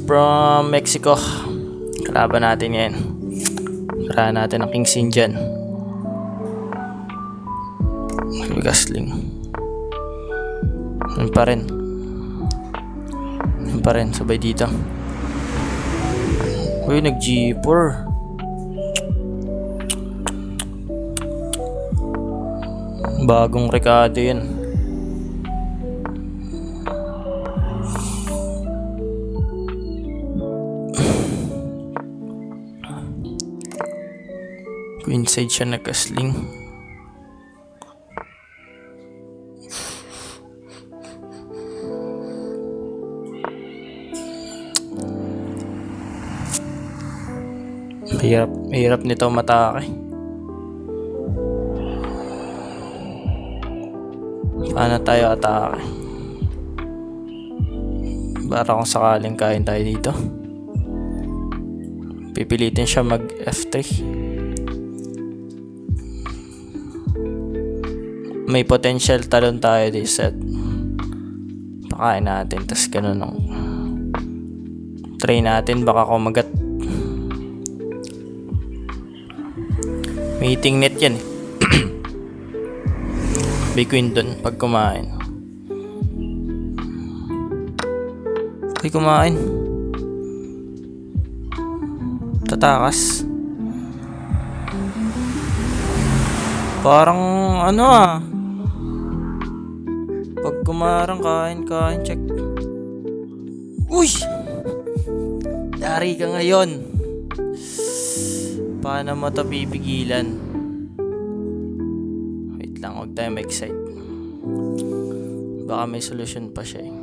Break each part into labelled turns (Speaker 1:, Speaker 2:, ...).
Speaker 1: from Mexico. Kalaban natin ngayon. Karahan natin ang King Sin dyan. Gasling. Yun pa rin. Sabay dito. Uy, nag-G4. Bagong rekado yan. Queenside siya nag-gasling. Mahirap nito matake. Paano tayo atake? Para kung sakaling kain tayo dito. Pipilitin siya mag F3. May potential talon tayo this set. Pakain natin, tas ganun ang try natin, baka kumagat. May eating net yan. May queen dun pag kumain. Ay, kumain. Tatakas. Parang ano pag kumarang kain, check. Uy! Dari ka ngayon. Paano mo ito pipigilan? Wait lang, huwag tayo ma-excite. Baka may solusyon pa siya eh.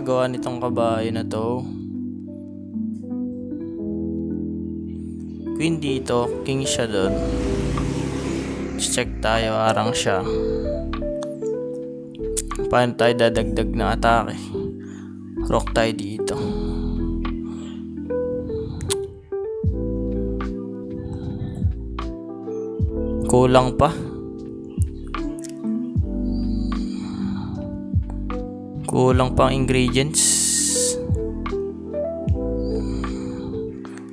Speaker 1: Gawa nitong kabayo na to. Queen dito, king siya doon. Check tayo, arang siya. Paano tayo dadagdag ng atake? Rock tayo dito. Kulang pa. Kulang pang ingredients.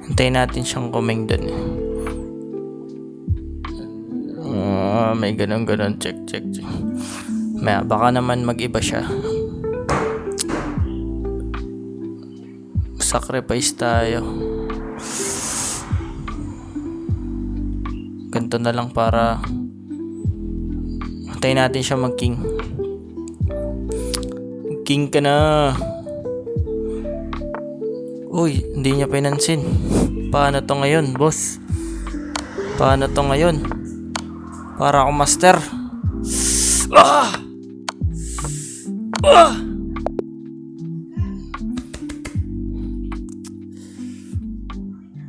Speaker 1: Hintayin natin siyang kuming dun. May ganun. Check. Baka naman mag-iba siya. Sacrifice tayo. Ganito na lang para hintayin natin siya mag-king. King ka na. Uy, hindi niya pinansin. Paano to ngayon, boss? Paano to ngayon? Para ako master.